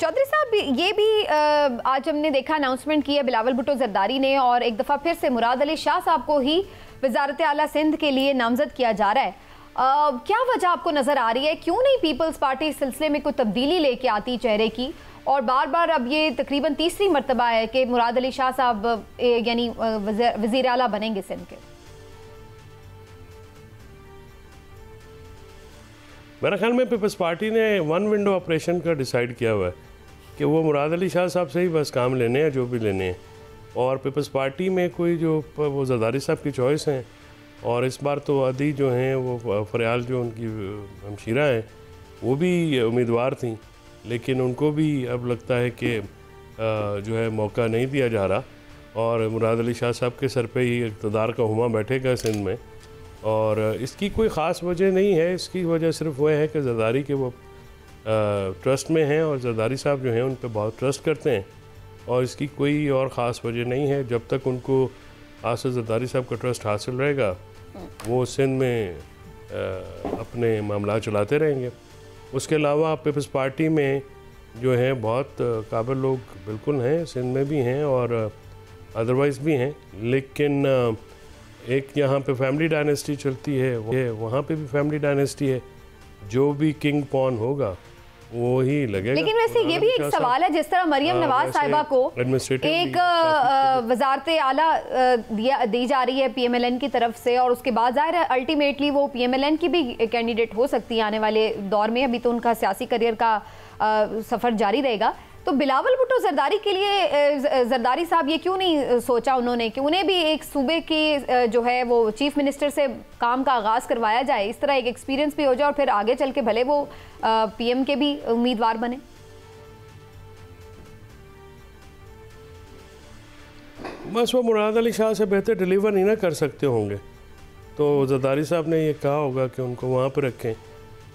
चौधरी साहब, ये भी आज हमने देखा अनाउंसमेंट की है बिलावल भुट्टो जरदारी ने, और एक दफ़ा फिर से मुराद अली शाह साहब को ही वज़ारत आला सिंध के लिए नामजद किया जा रहा है। क्या वजह आपको नज़र आ रही है, क्यों नहीं पीपल्स पार्टी इस सिलसिले में कोई तब्दीली लेके आती चेहरे की, और बार बार अब ये तकरीबन तीसरी मरतबा है कि मुराद अली शाह साहब यानी वज़ीर आला बनेंगे सिंध के? मेरे ख्याल में पीपल्स पार्टी ने वन विंडो ऑपरेशन का डिसाइड किया हुआ है कि वो मुराद अली शाह साहब से ही बस काम लेने हैं जो भी लेने हैं, और पीपल्स पार्टी में कोई जो वो जरदारी साहब की चॉइस हैं, और इस बार तो अदी जो हैं वो फरियाल जो उनकी हमशीरा हैं वो भी उम्मीदवार थी, लेकिन उनको भी अब लगता है कि जो है मौका नहीं दिया जा रहा, और मुराद अली शाह साहब के सर पे ही इक़्तिदार का हुमा बैठेगा सिंध में। और इसकी कोई ख़ास वजह नहीं है, इसकी वजह सिर्फ वह है कि जरदारी के वो ट्रस्ट में हैं और जरदारी साहब जो हैं उन पर बहुत ट्रस्ट करते हैं, और इसकी कोई और ख़ास वजह नहीं है। जब तक उनको आसिफ जरदारी साहब का ट्रस्ट हासिल रहेगा वो सिंध में अपने मामला चलाते रहेंगे। उसके अलावा पीपल्स पार्टी में जो हैं बहुत काबिल लोग बिल्कुल हैं, सिंध में भी हैं और अदरवाइज़ भी हैं, लेकिन एक यहाँ पे फैमिली डायनेस्टी चलती है, वहाँ पे भी फैमिली डायनेस्टी है, जो भी किंग पॉन होगा वो ही लगेगा। लेकिन वैसे ये भी एक सवाल है, जिस तरह मरियम नवाज साहिबा को एक वजारत आला दी जा रही है पीएमएलएन की तरफ से, और उसके बाद जाहिर है अल्टीमेटली वो पीएमएलएन की भी कैंडिडेट हो सकती है आने वाले दौर में, अभी तो उनका सियासी करियर का सफ़र जारी रहेगा। तो बिलावल भुट्टो जरदारी के लिए जरदारी साहब ये क्यों नहीं सोचा उन्होंने कि उन्हें भी एक सूबे की जो है वो चीफ मिनिस्टर से काम का आगाज़ करवाया जाए, इस तरह एक एक्सपीरियंस भी हो जाए और फिर आगे चल के भले वो पीएम के भी उम्मीदवार बने? बस वो मुराद अली शाह से बेहतर डिलीवर नहीं ना कर सकते होंगे, तो जरदारी साहब ने ये कहा होगा कि उनको वहाँ पर रखें,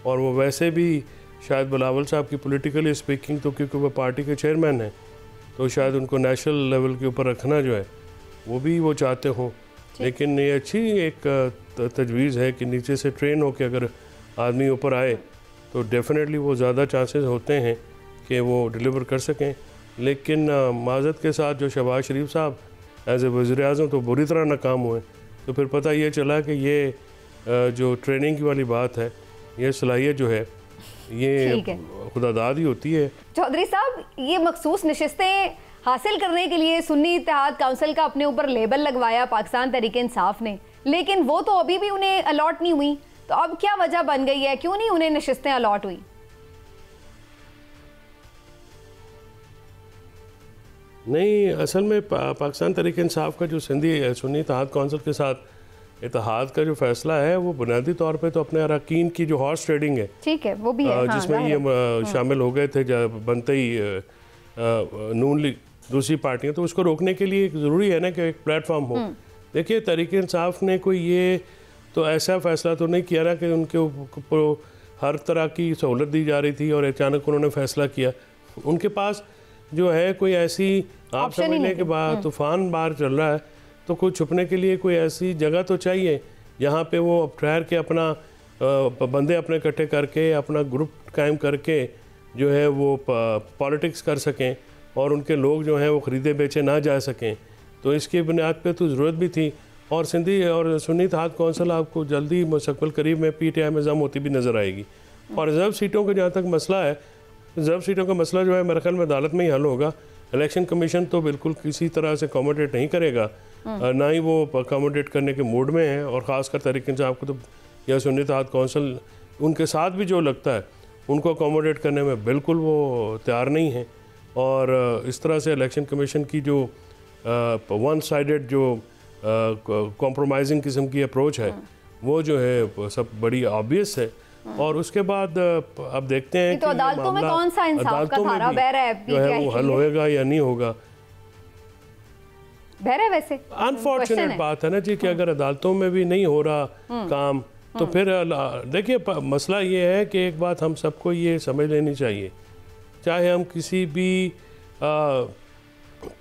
और वो वैसे भी शायद बिलावल साहब की पॉलिटिकली स्पीकिंग तो क्योंकि वो पार्टी के चेयरमैन हैं तो शायद उनको नेशनल लेवल के ऊपर रखना जो है वो भी वो चाहते हों, लेकिन ये अच्छी एक तजवीज़ है कि नीचे से ट्रेन होकर अगर आदमी ऊपर आए तो डेफिनेटली वो ज़्यादा चांसेस होते हैं कि वो डिलीवर कर सकें। लेकिन माज़रत के साथ जो शहबाज शरीफ साहब एज ए वज़ीर-ए-आज़म तो बुरी तरह नाकाम हुए, तो फिर पता ये चला कि ये जो ट्रेनिंग वाली बात है, ये सलाहियत जो है ये खुदादाद ही होती है। चौधरी साहब, ये मखसूस नशिस्तें हासिल करने के लिए सुन्नी इत्तेहाद काउंसिल का अपने ऊपर लेबल लगवाया पाकिस्तान तहरीक इंसाफ ने, लेकिन वो तो अभी भी उन्हें अलॉट नहीं हुई, तो अब क्या वजह बन गई है, क्यों नहीं उन्हें नशिस्तें अलॉट हुई? नहीं, असल में पाकिस्तान तहरीक इंसाफ का जो सिंधी सुन्नी इत्तेहाद काउंसिल के साथ इत्तेहाद का जो फैसला है वो बुनियादी तौर पे तो अपने अरकान की जो हॉर्स ट्रेडिंग है, ठीक है, वो भी है, जिसमें ये शामिल हो गए थे जब बनते ही नून लीग दूसरी पार्टियां, तो उसको रोकने के लिए ज़रूरी है ना कि एक प्लेटफॉर्म हो। देखिए, तहरीक इंसाफ ने कोई ये तो ऐसा फैसला तो नहीं किया ना कि उनके ऊपर हर तरह की सहूलत दी जा रही थी और अचानक उन्होंने फैसला किया। उनके पास जो है कोई ऐसी, आप समझ लें कि तूफ़ान बाहर चल रहा है तो कुछ छुपने के लिए कोई ऐसी जगह तो चाहिए जहाँ पे वो ठहर के अपना बंदे अपने इकट्ठे करके अपना ग्रुप कायम करके जो है वो पॉलिटिक्स कर सकें और उनके लोग जो हैं वो ख़रीदे बेचे ना जा सकें। तो इसकी बुनियाद पे तो ज़रूरत भी थी, और सिंधी और सुन्नी इत्तेहाद कौंसिल आपको जल्दी मुस्तक़बिल करीब में PTI में जम होती भी नज़र आएगी। और रिज़र्व सीटों का जहाँ तक मसला है, रिज़र्व सीटों का मसला जो है मेरे ख्याल में अदालत में ही हल होगा। इलेक्शन कमीशन तो बिल्कुल किसी तरह से अकोमोडेट नहीं करेगा, ना ही वो अकोमोडेट करने के मूड में है, और ख़ासकर तहरीक इंसाफ को तो या सुन्नी इत्तेहाद कौंसिल उनके साथ भी जो लगता है उनको अकोमोडेट करने में बिल्कुल वो तैयार नहीं है। और इस तरह से इलेक्शन कमीशन की जो वन साइडेड जो कॉम्प्रोमाइजिंग किस्म की अप्रोच है वो जो है सब बड़ी ऑब्वियस है। और उसके बाद अब देखते हैं तो अदालतों में कौन सा इंसाफ का धारा बह रहा है, जो है वो हल होएगा या नहीं होगा। बहरे वैसे अनफॉर्चुनेट बात है ना जी कि अगर अदालतों में भी नहीं हो रहा काम तो फिर देखिए मसला ये है कि एक बात हम सबको ये समझ लेनी चाहिए, चाहे हम किसी भी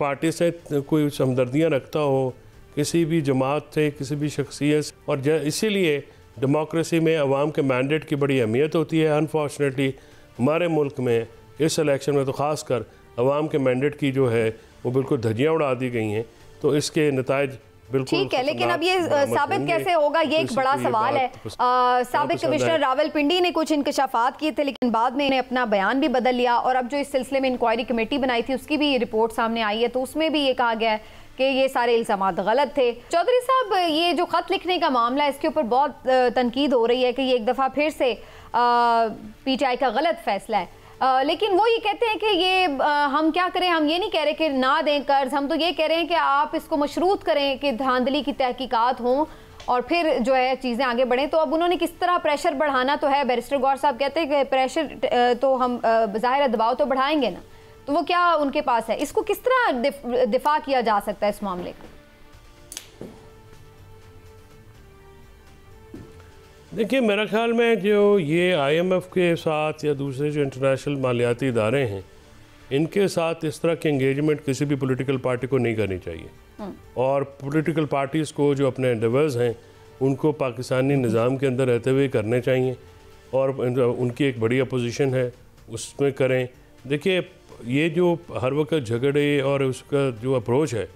पार्टी से कोई हमदर्दियाँ रखता हो, किसी भी जमात से, किसी भी शख्सियत, और इसीलिए डेमोक्रेसी में अवाम के मैंडेट की बड़ी अहमियत होती है। अनफॉर्चुनेटली हमारे मुल्क में इस इलेक्शन में तो ख़ासकर अवाम के मैंडेट की जो है वो बिल्कुल धज्जियाँ उड़ा दी गई हैं। तो इसके नताइज बिल्कुल ठीक है, लेकिन अब ये साबित कैसे होगा, ये एक बड़ा सवाल है। साबिक कमिश्नर रावलपिंडी ने कुछ इंकशाफात किए थे, लेकिन बाद में इन्हें अपना बयान भी बदल लिया, और अब जो इस सिलसिले में इंक्वायरी कमेटी बनाई थी उसकी भी रिपोर्ट सामने आई है, तो उसमें भी ये कहा गया है कि ये सारे इल्जामात गलत थे। चौधरी साहब, ये जो खत लिखने का मामला है इसके ऊपर बहुत तनकीद हो रही है कि ये एक दफ़ा फिर से PTI का गलत फैसला है, लेकिन वो ये कहते हैं कि ये हम क्या करें, हम ये नहीं कह रहे कि ना दें कर्ज, हम तो ये कह रहे हैं कि आप इसको मशरूत करें कि धांधली की तहकीकात हों और फिर जो है चीज़ें आगे बढ़ें। तो अब उन्होंने किस तरह प्रेशर बढ़ाना तो है, बैरिस्टर गौर साहब कहते हैं कि प्रेशर तो हम ज़ाहिर दबाव तो बढ़ाएंगे ना, तो वो क्या उनके पास है, इसको किस तरह दिफा किया जा सकता है इस मामले का? देखिए, मेरा ख्याल में जो ये IMF के साथ या दूसरे जो इंटरनेशनल मालियाती इदारे हैं, इनके साथ इस तरह की एंगेजमेंट किसी भी पॉलिटिकल पार्टी को नहीं करनी चाहिए। और पॉलिटिकल पार्टीज़ को जो अपने एंडेवर्स हैं उनको पाकिस्तानी निज़ाम के अंदर रहते हुए करने चाहिए, और उनकी एक बड़ी अपोजिशन है उसमें करें। देखिए, ये जो हर वक्त झगड़े और उसका जो अप्रोच है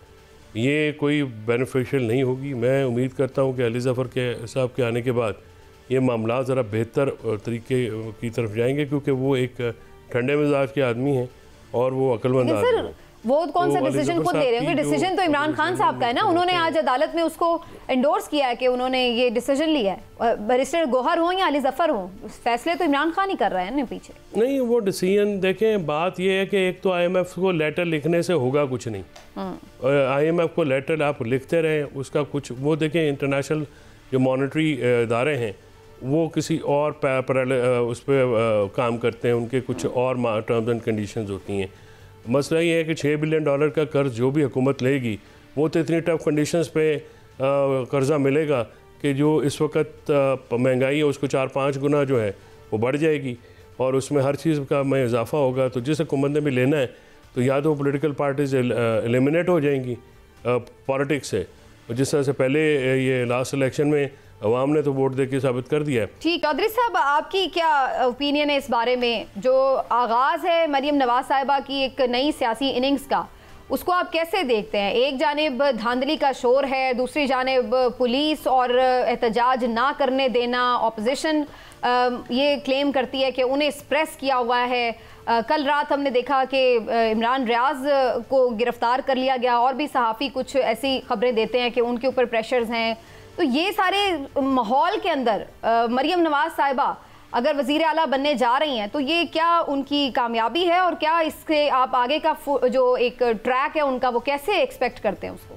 ये कोई बेनिफिशियल नहीं होगी। मैं उम्मीद करता हूँ कि अली ज़फ़र के साहब के आने के बाद ये मामला ज़रा बेहतर तरीके की तरफ जाएंगे, क्योंकि वो एक ठंडे मिजाज के आदमी हैं और वो अक्लमंद आदमी हैं। वो कौन सा डिसीजन खुद ले रहे होंगे? डिसीजन तो इमरान खान साहब का है ना, उन्होंने आज अदालत में उसको एंडोर्स किया है कि उन्होंने ये डिसीजन लिया है। बैरिस्टर गौहर हो या अली ज़फ़र हो, फैसले तो इमरान खान ही कर रहे हैं ना पीछे। नहीं, वो डिसीजन देखें, बात ये है कि एक तो IMF को लेटर लिखने से होगा कुछ नहीं। IMF को लेटर आप लिखते रहें, उसका कुछ वो देखें, इंटरनेशनल जो मॉनेटरी इदारे हैं वो किसी और उस पर काम करते हैं, उनके कुछ और टर्म्स एंड कंडीशंस होती हैं। मसला ये है कि $6 बिलियन का कर्ज जो भी हुकूमत लेगी वो तो इतनी टफ कंडीशंस पे कर्ज़ा मिलेगा कि जो इस वक्त महंगाई है उसको 4-5 गुना जो है वो बढ़ जाएगी, और उसमें हर चीज़ का में इजाफा होगा। तो जिस हुकूमत ने भी लेना है तो या तो पॉलिटिकल पार्टीज एलिमिनेट हो जाएंगी पॉलिटिक्स से, जिस तरह से पहले ये लास्ट इलेक्शन में अवाम ने तो वोट दे के साबित कर दिया है। ठीक, चौधरी साहब, आपकी क्या ओपिनियन है इस बारे में? जो आगाज़ है मरियम नवाज साहिबा की एक नई सियासी इनिंग्स का, उसको आप कैसे देखते हैं? एक जानिब धांधली का शोर है, दूसरी जानिब पुलिस और एहतजाज ना करने देना, ऑपोजिशन ये क्लेम करती है कि उन्हें स्प्रेस किया हुआ है। कल रात हमने देखा कि इमरान रियाज को गिरफ्तार कर लिया गया, और भी सहाफ़ी कुछ ऐसी खबरें देते हैं कि उनके ऊपर प्रेशर्स हैं। तो ये सारे माहौल के अंदर मरियम नवाज साहिबा अगर वज़ीर आला बनने जा रही हैं तो ये क्या उनकी कामयाबी है, और क्या इसके आप आगे का जो एक ट्रैक है उनका वो कैसे एक्सपेक्ट करते हैं उसको?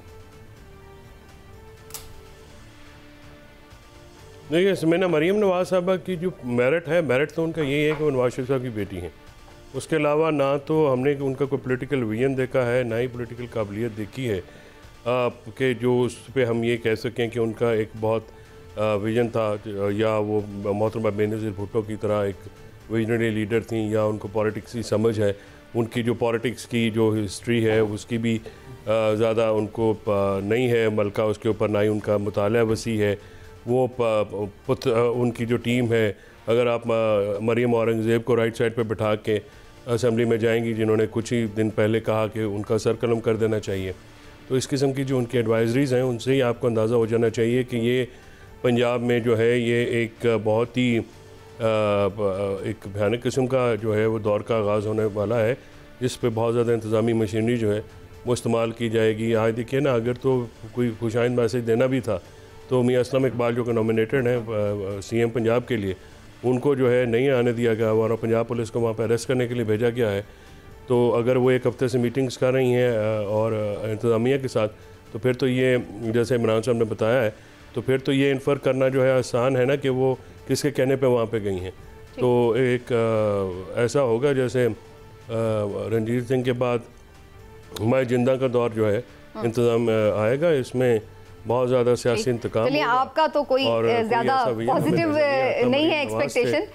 देखिए, इसमें मरियम नवाज साहिबा की जो मेरिट है, मेरिट तो उनका यही है कि वो नवाज शरीफ साहब की बेटी हैं। उसके अलावा ना तो हमने उनका कोई पॉलिटिकल विजन देखा है, ना ही पॉलिटिकल काबिलियत देखी है कि जो उस पर हम ये कह सकें कि उनका एक बहुत विजन था, या वो मोहतरमा बेनज़ीर भुट्टो की तरह एक विजनरी लीडर थी, या उनको पॉलिटिक्स की समझ है। उनकी जो पॉलिटिक्स की जो हिस्ट्री है उसकी भी ज़्यादा उनको नहीं है मलका उसके ऊपर, ना ही उनका मुताला वसी है। वो उनकी जो टीम है, अगर आप मरियम औरंगज़ेब को राइट साइड पर बिठा के असम्बली में जाएंगी, जिन्होंने कुछ ही दिन पहले कहा कि उनका सर कलम कर देना चाहिए, तो इस किस्म की जो उनकी एडवाइजरीज़ हैं उनसे ही आपको अंदाज़ा हो जाना चाहिए कि ये पंजाब में जो है ये एक बहुत ही एक भयानक किस्म का जो है वो दौर का आगाज़ होने वाला है, जिस पे बहुत ज़्यादा इंतज़ामी मशीनरी जो है वो इस्तेमाल की जाएगी। आज देखिए ना, अगर तो कोई खुशाइंद मैसेज देना भी था तो मियां असलम इकबाल जो कि नॉमिनेटेड हैं CM पंजाब के लिए, उनको जो है नहीं आने दिया गया और पंजाब पुलिस को वहाँ पर अरेस्ट करने के लिए भेजा गया है। तो अगर वो एक हफ़्ते से मीटिंग्स कर रही हैं और इंतज़ामिया के साथ, तो फिर तो ये जैसे इमरान साहब ने बताया है, तो फिर तो ये इन्फर करना जो है आसान है ना कि वो किसके कहने पे वहाँ पे गई हैं। तो एक ऐसा होगा जैसे रणजीत सिंह के बाद हुमायूं जिंदा का दौर जो है इंतज़ाम आएगा, इसमें बहुत ज़्यादा सियासी इंतकाम। चलिए, आपका तो कोई ज़्यादा पॉजिटिव नहीं है एक्सपेक्टेशन।